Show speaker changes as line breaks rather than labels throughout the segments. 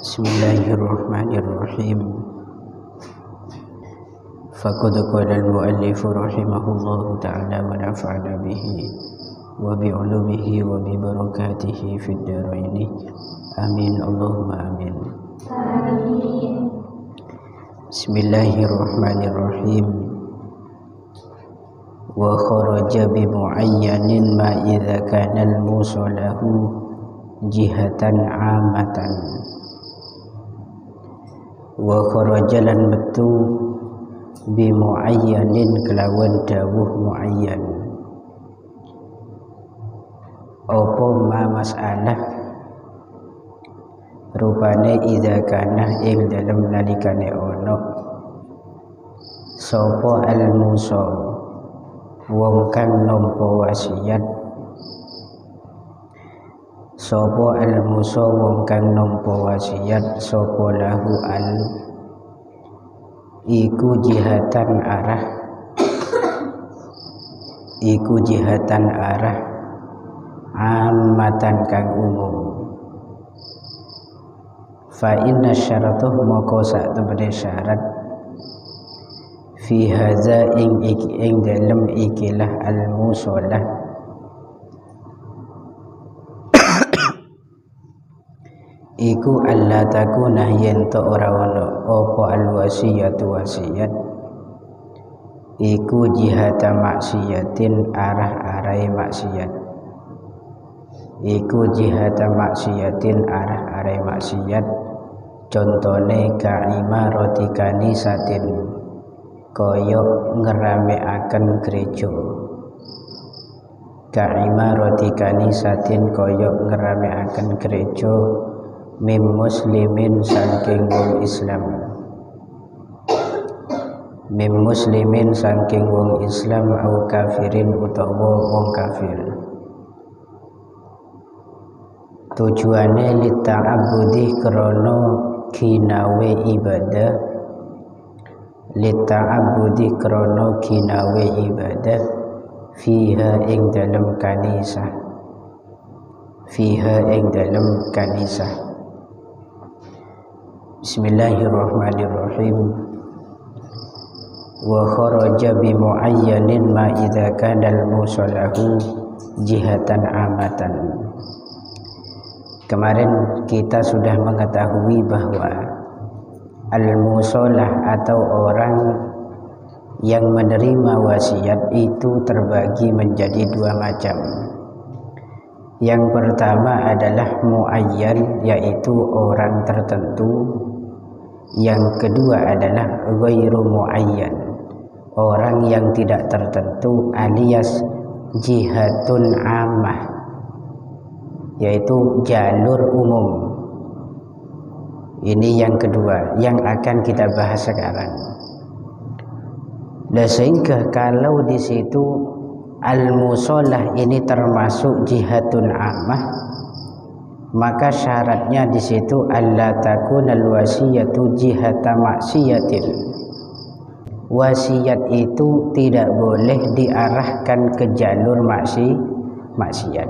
Bismillahirrahmanirrahim. Faqad qala al-muallif rahimahullahu ta'ala wa nafa'ana bihi wa bi'ulumihi wa bi barakatihi fid dharain. Amin Allahumma amin. Bismillahirrahmanirrahim. Wa kharaja bi muayyanin ma idza kana al-musalahu jihatan amatan. Wa kharajalan metu bi muayyanin kelawan dawuh muayyan. Apa ma masalah rupane idza kana ing dalem nalikane ana sapa al-musa wong kang nampa wasiat, sapa al-musa wong kang nampa wasiat, sapa lahu al iku jihatan arah, iku jihatan arah ammatan kang umum. Fa inna syaratuh maka sak temene syarat fi hadza ing dalem ikilah al-musalah iku alla takuna yen to ora ono apa al-wasiyatu wasiat iku jihata maksiatin arah-arai maksiat, iku jihata maksiatin arah-arai maksiat. Contone ka'imarati kanisatin kaya ngerameaken gereja, ka'imarati kanisatin kaya ngerameaken gereja mim muslimin saking wong Islam, mim muslimin saking wong Islam au kafirin utawa wong kafir. Tujuane lita'abudi krana ginawe ibadah, lita'abudi krana ginawe ibadah fiha ing dalem kanisah, fiha ing dalem kanisah. Bismillahirrahmanirrahim. Wa kharaja bi muayyanin ma idza kana al-musalahu jihatan amatan. Kemarin kita sudah mengetahui bahwa al-musalah atau orang yang menerima wasiat itu terbagi menjadi dua macam. Yang pertama adalah muayyan, yaitu orang tertentu. Yang kedua adalah ghairu muayyan, orang yang tidak tertentu alias jihatun ammah, yaitu jalur umum. Ini yang kedua yang akan kita bahas sekarang. Dan sehingga kalau di situ al-musalah ini termasuk jihatun ammah, maka syaratnya di situ alla takunal wasiyatu jihata maksiatin. Wasiat itu tidak boleh diarahkan ke jalur maksiat.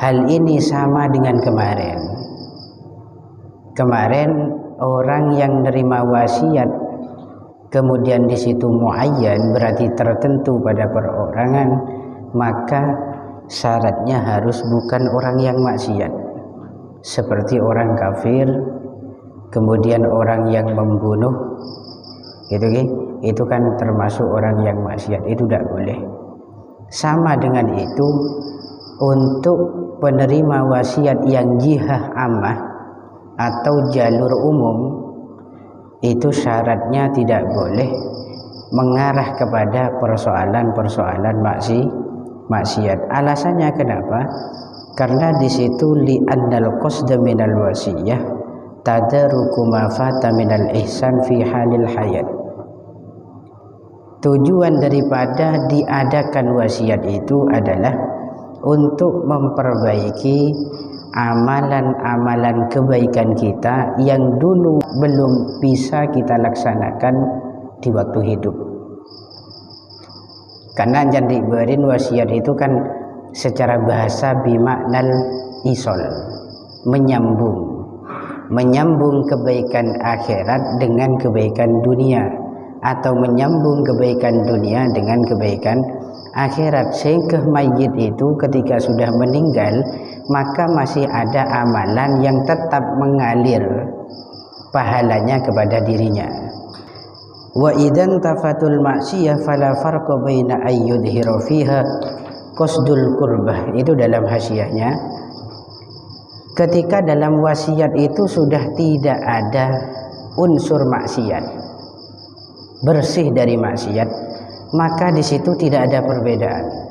Hal ini sama dengan kemarin. Kemarin orang yang menerima wasiat kemudian di situ muayyan, berarti tertentu pada perorangan, maka syaratnya harus bukan orang yang maksiat seperti orang kafir, kemudian orang yang membunuh, itu kan termasuk orang yang maksiat, itu tidak boleh. Sama dengan itu untuk penerima wasiat yang jihah ammah atau jalur umum, itu syaratnya tidak boleh mengarah kepada persoalan-persoalan maksiat. Alasannya kenapa? Karena di situ li'annal qasda minal wasiyah tadaruku ma fata minal ihsan fi halil hayat. Tujuan daripada diadakan wasiat itu adalah untuk memperbaiki amalan-amalan kebaikan kita yang dulu belum bisa kita laksanakan di waktu hidup. Karena yang diberikan wasiat itu kan secara bahasa bimaknal isol, menyambung. menyambung kebaikan akhirat dengan kebaikan dunia, atau menyambung kebaikan dunia dengan kebaikan akhirat, sehingga mayit itu ketika sudah meninggal maka masih ada amalan yang tetap mengalir pahalanya kepada dirinya. Wa idan tafatul maksiyah fala farqa baina ayyudhira fiha qasdul qurbah. Itu dalam hasyiahnya. Ketika dalam wasiat itu sudah tidak ada unsur maksiat, bersih dari maksiat, maka di situ tidak ada perbedaan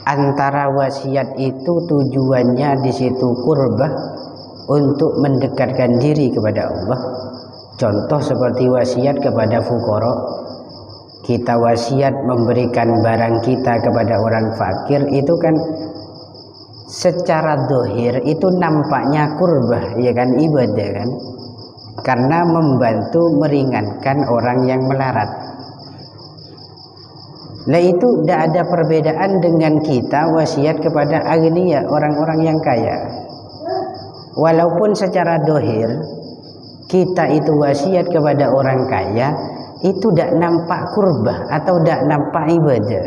antara wasiat itu tujuannya di situ qurbah untuk mendekatkan diri kepada Allah. Contoh seperti wasiat kepada fuqara, kita wasiat memberikan barang kita kepada orang fakir, itu kan secara dohir itu nampaknya qurbah, ya kan, ibadah kan, karena membantu meringankan orang yang melarat. Nah itu tidak ada perbedaan dengan kita wasiat kepada agniya, orang-orang yang kaya. Walaupun secara dohir kita itu wasiat kepada orang kaya, itu tidak nampak kurbah atau tidak nampak ibadah.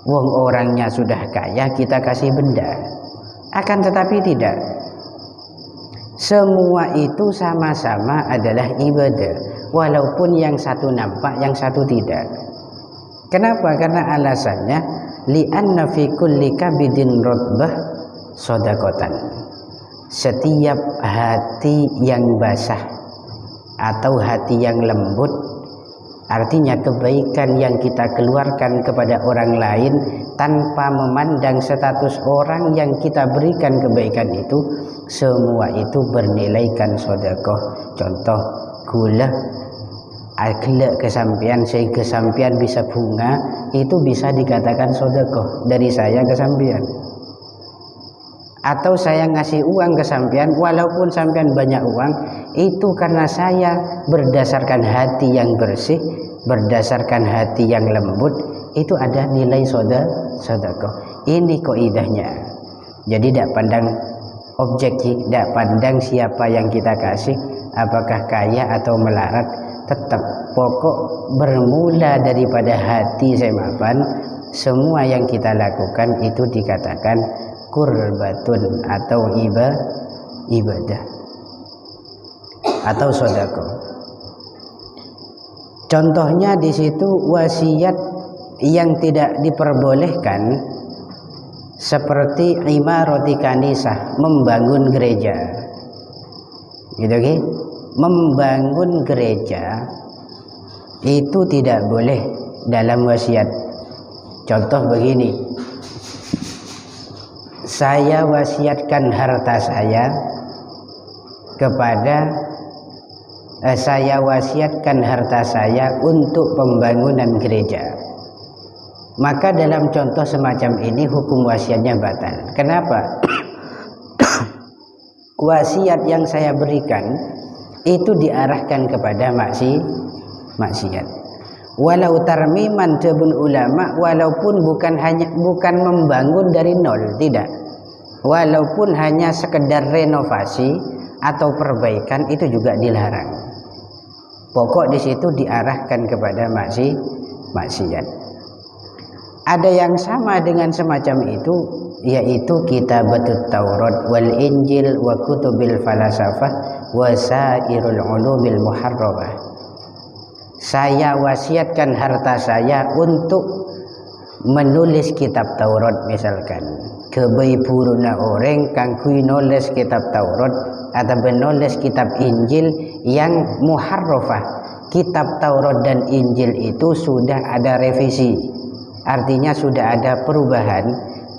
Wong orangnya sudah kaya, kita kasih benda. Akan tetapi tidak. Semua itu sama-sama adalah ibadah, walaupun yang satu nampak, yang satu tidak. Kenapa? Karena alasannya li'anna fi kulli kabidin rutbah shadaqatan. Setiap hati yang basah atau hati yang lembut, artinya kebaikan yang kita keluarkan kepada orang lain tanpa memandang status orang yang kita berikan kebaikan itu, semua itu bernilaikan sedekah. Contoh, gula agak kesampian sehingga sampian bisa bunga, itu bisa dikatakan sedekah dari saya ke sampian. Atau saya ngasih uang ke sampian, walaupun sampian banyak uang, itu karena saya berdasarkan hati yang bersih, berdasarkan hati yang lembut, itu ada nilai sedekah. Ini kaidahnya. Jadi tidak pandang objek, tidak pandang siapa yang kita kasih, apakah kaya atau melarat, tetap pokok bermula daripada hati semapan. Semua yang kita lakukan itu dikatakan qurbatun atau ibadah atau sedekah. Contohnya di situ wasiat yang tidak diperbolehkan seperti imarati kanisah, membangun gereja. Gitu kan? Membangun gereja itu tidak boleh dalam wasiat. Contoh begini, saya wasiatkan harta saya saya wasiatkan harta saya untuk pembangunan gereja. Maka dalam contoh semacam ini hukum wasiatnya batal. Kenapa? Wasiat yang saya berikan itu diarahkan kepada maksiat. Walau tarmiman jabun ulama, walaupun bukan membangun dari nol, tidak. Walaupun hanya sekedar renovasi atau perbaikan, itu juga dilarang. Pokok di situ diarahkan kepada maksiat. Ada yang sama dengan semacam itu, yaitu kitabatut Taurat wal Injil wa kutubil falasafah wa sairul ulumil muharramah. Saya wasiatkan harta saya untuk menulis kitab Taurat misalkan. Kebaipuruna orang kang kui nulis kitab Taurat atau menulis kitab Injil yang muharrafah. Kitab Taurat dan Injil itu sudah ada revisi. Artinya sudah ada perubahan,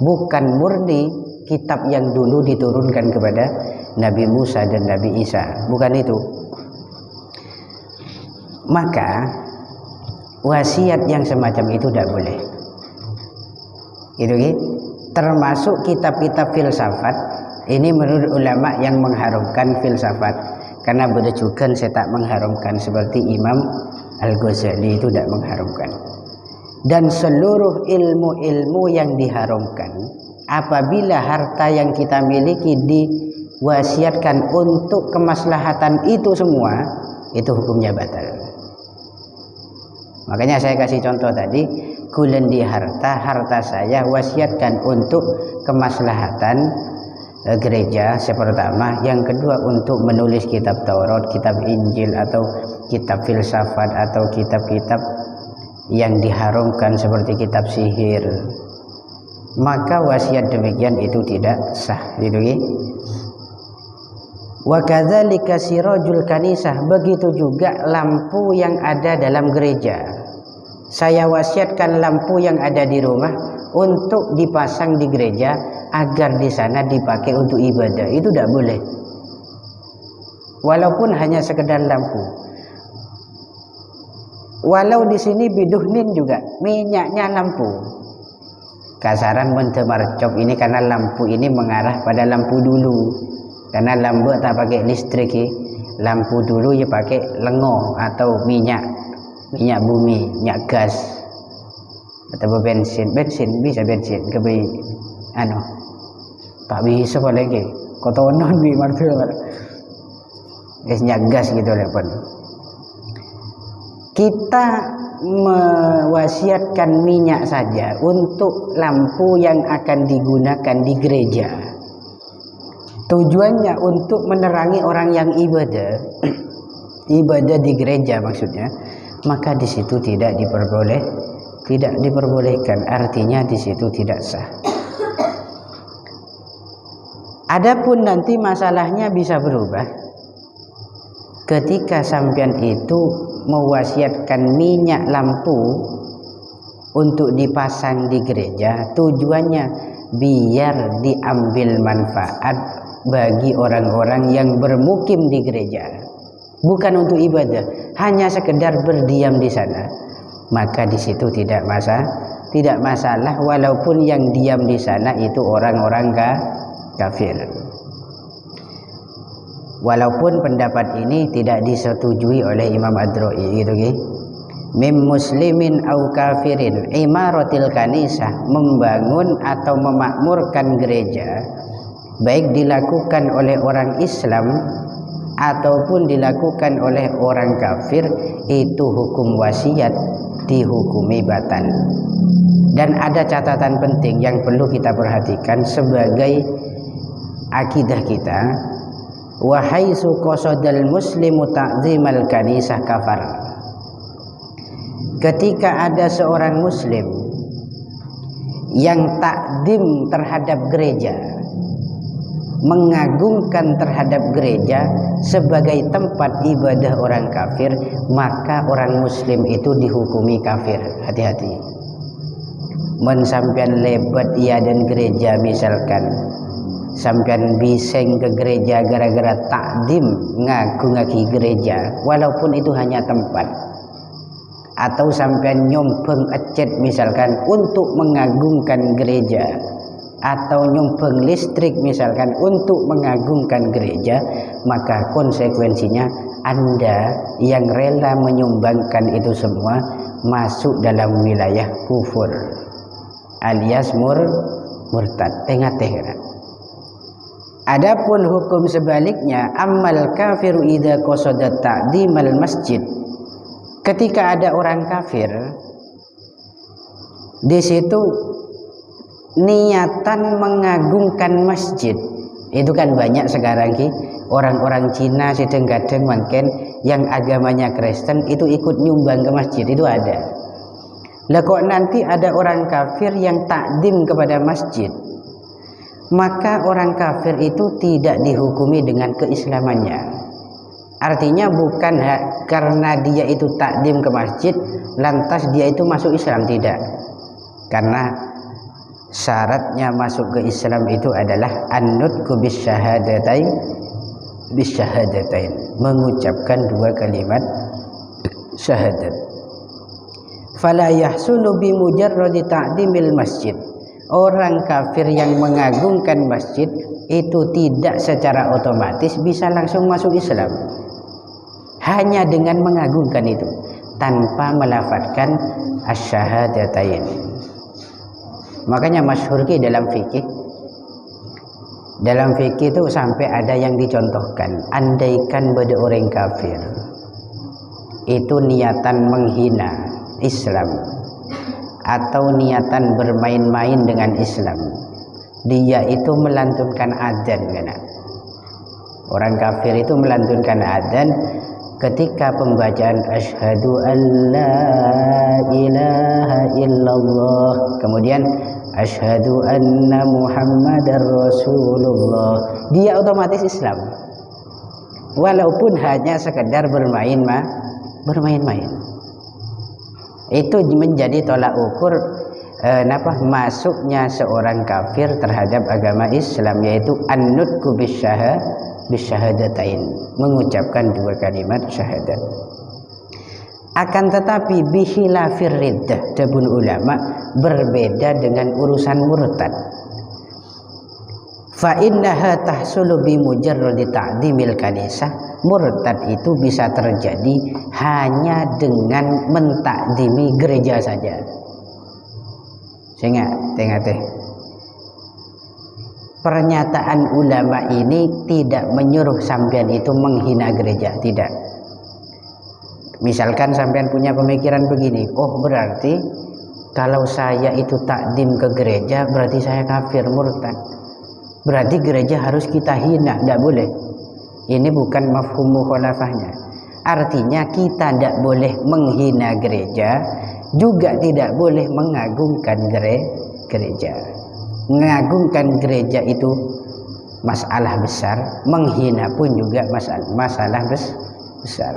bukan murni kitab yang dulu diturunkan kepada Nabi Musa dan Nabi Isa, bukan itu. Maka wasiat yang semacam itu tidak boleh. Itu termasuk kitab-kitab filsafat. Ini menurut ulama yang mengharumkan filsafat, karena berjukan saya tak mengharumkan seperti Imam Al-Ghazali itu tidak mengharumkan. Dan seluruh ilmu-ilmu yang diharamkan, apabila harta yang kita miliki wasiatkan untuk kemaslahatan itu semua, itu hukumnya batal. Makanya saya kasih contoh tadi, kulendi harta saya wasiatkan untuk kemaslahatan gereja pertama, yang kedua untuk menulis kitab Taurat, kitab Injil, atau kitab filsafat, atau kitab-kitab yang diharamkan seperti kitab sihir, maka wasiat demikian itu tidak sah. Gitu ya. Wa kadzalika sirajul kanisah, begitu juga lampu yang ada dalam gereja. Saya wasiatkan lampu yang ada di rumah untuk dipasang di gereja agar di sana dipakai untuk ibadah. Itu tidak boleh. Walaupun hanya sekedar lampu. Walau di sini biduhnin juga, minyaknya lampu. Kasaran mentemarcop ini karena lampu ini mengarah pada lampu dulu. Karena lampu tak pakai listrik, lampu dulu ya pakai lengo atau minyak bumi, minyak gas atau bensin bisa bensin kebi tak bisa apa lagi kotonon bi martul minyak gas gitu lah pun. Kita mewasiatkan minyak saja untuk lampu yang akan digunakan di gereja. Tujuannya untuk menerangi orang yang ibadah di gereja maksudnya, maka di situ tidak diperbolehkan, artinya di situ tidak sah. Adapun nanti masalahnya bisa berubah ketika sampean itu mewasiatkan minyak lampu untuk dipasang di gereja, tujuannya biar diambil manfaat bagi orang-orang yang bermukim di gereja, bukan untuk ibadah, hanya sekedar berdiam di sana, maka di situ tidak masalah walaupun yang diam di sana itu orang-orang kafir. Walaupun pendapat ini tidak disetujui oleh Imam Ad-Ra'i gitu nggih. Mim muslimin au kafirin imaratil kanisah, membangun atau memakmurkan gereja, baik dilakukan oleh orang Islam ataupun dilakukan oleh orang kafir, itu hukum wasiat dihukumi batal. Dan ada catatan penting yang perlu kita perhatikan sebagai akidah kita, wa haitsu qasadal muslimu ta'zimal kanisah kafar. Ketika ada seorang muslim yang takdim terhadap gereja, mengagungkan terhadap gereja sebagai tempat ibadah orang kafir, maka orang muslim itu dihukumi kafir. Hati-hati. Men sampean lebat ia dan gereja, misalkan sampean bising ke gereja gara-gara takdim ngagungaki gereja, walaupun itu hanya tempat, atau sampean nyompeng ecet misalkan untuk mengagungkan gereja, atau nyumbang listrik misalkan untuk mengagungkan gereja, maka konsekuensinya Anda yang rela menyumbangkan itu semua masuk dalam wilayah kufur alias murtad, tengah-tengah. Adapun hukum sebaliknya, ammal kafiru idza qasada ta'dimal masjid, ketika ada orang kafir di situ niatan mengagungkan masjid, itu kan banyak sekarang orang-orang Cina sedeng-gadeng mungkin yang agamanya Kristen itu ikut nyumbang ke masjid, itu ada. Lah kok nanti ada orang kafir yang takdim kepada masjid, maka orang kafir itu tidak dihukumi dengan keislamannya. Artinya bukan karena dia itu takdim ke masjid lantas dia itu masuk Islam, tidak. Karena syaratnya masuk ke Islam itu adalah an-nutqu bisyahadatain, mengucapkan dua kalimat syahadat. Fala yahsulu bi mujarradi ta'dimil masjid, orang kafir yang mengagungkan masjid itu tidak secara otomatis bisa langsung masuk Islam hanya dengan mengagungkan itu tanpa melafadzkan asyhadatain. Makanya masyhur dalam fikih, Dalam fikih itu sampai ada yang dicontohkan, andaikan pada orang kafir itu niatan menghina Islam atau niatan bermain-main dengan Islam, dia itu melantunkan adzan kan? Orang kafir itu melantunkan adzan ketika pembacaan asyhadu an la ilaha illallah, kemudian asyhadu anna muhammadar rasulullah, dia otomatis Islam walaupun hanya sekedar bermain-main. Itu menjadi tolak ukur masuknya seorang kafir terhadap agama Islam, yaitu an-nutqu bisyahadatain, mengucapkan dua kalimat syahadat. Akan tetapi bihilafir riddah, dabun ulama, berbeda dengan urusan murtad. Fa innaha tahsulu bi mujarradi ta'dimil kanisah. Murtad itu bisa terjadi hanya dengan mentakdimi gereja saja. Sehingga tengah pernyataan ulama ini tidak menyuruh sampean itu menghina gereja, tidak. Misalkan sampean punya pemikiran begini, oh berarti kalau saya itu takdim ke gereja berarti saya kafir, murtad, berarti gereja harus kita hina, tidak boleh. Ini bukan mafhum mukhalafahnya. Artinya kita tidak boleh menghina gereja, juga tidak boleh mengagungkan gereja. Mengagungkan gereja itu masalah besar, menghina pun juga masalah besar.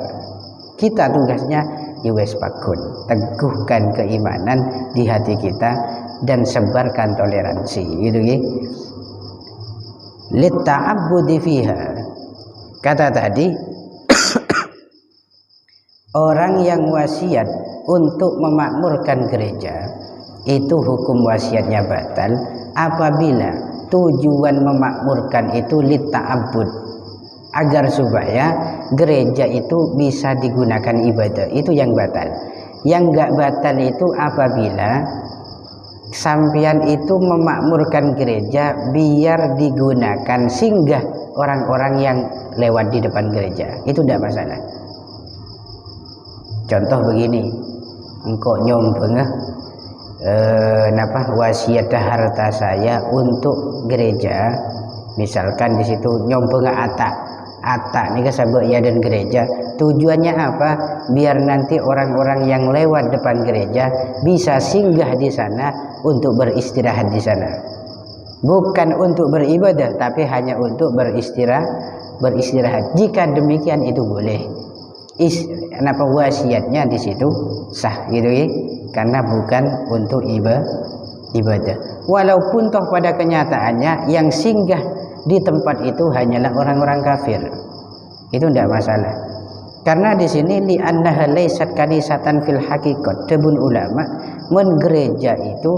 Kita tugasnya yuwespakun, teguhkan keimanan di hati kita dan sebarkan toleransi, gitu ya. Litta'abbudi fiha. Kata tadi orang yang wasiat untuk memakmurkan gereja itu hukum wasiatnya batal apabila tujuan memakmurkan itu litta'abbud, agar supaya gereja itu bisa digunakan ibadah, itu yang batal. Yang enggak batal itu apabila sampean itu memakmurkan gereja biar digunakan singgah orang-orang yang lewat di depan gereja, itu tidak masalah. Contoh begini, engkau nyombeng wasiat harta saya untuk gereja, misalkan di situ nyombeng atak nih kesabut ya dan gereja, tujuannya apa? Biar nanti orang-orang yang lewat depan gereja bisa singgah di sana untuk beristirahat di sana, bukan untuk beribadah tapi hanya untuk beristirahat. Jika demikian itu boleh, wasiatnya di situ sah, gitu ya, karena bukan untuk ibadah. Walaupun toh pada kenyataannya yang singgah di tempat itu hanyalah orang-orang kafir, itu tidak masalah. Karena di sini li annaha laysat kanisatan fil haqiqat, tebun ulama, gereja itu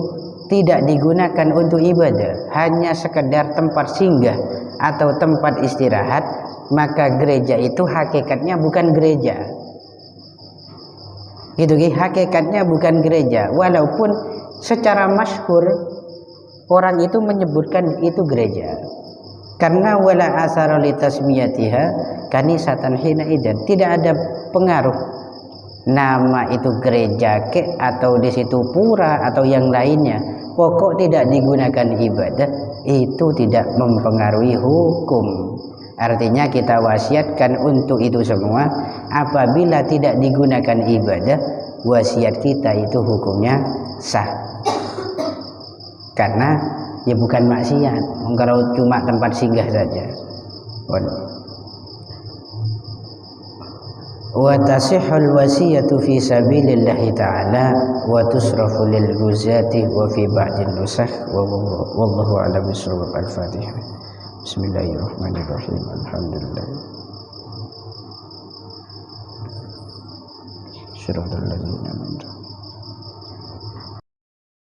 tidak digunakan untuk ibadah, hanya sekedar tempat singgah atau tempat istirahat, maka gereja itu hakikatnya bukan gereja. Gitu, hakikatnya bukan gereja, walaupun secara masyhur orang itu menyebutkan itu gereja. Karena wala asara li tasmiyatiha kanisatan hina idan, tidak ada pengaruh nama itu gereja atau di situ pura atau yang lainnya, pokok tidak digunakan ibadah, itu tidak mempengaruhi hukum. Artinya kita wasiatkan untuk itu semua. Apabila tidak digunakan ibadah, wasiat kita itu hukumnya sah, karena ya bukan maksiat, kalau cuma tempat singgah saja. Wa tasihhul wasiyatu fi sabilillahi ta'ala wa tusrafu lil guzati wa fi ba'din nusakh wallahu a'lam bishawab. Al-Fatihah. Bismillahirrahmanirrahim. Alhamdulillah. Shirahul ladzina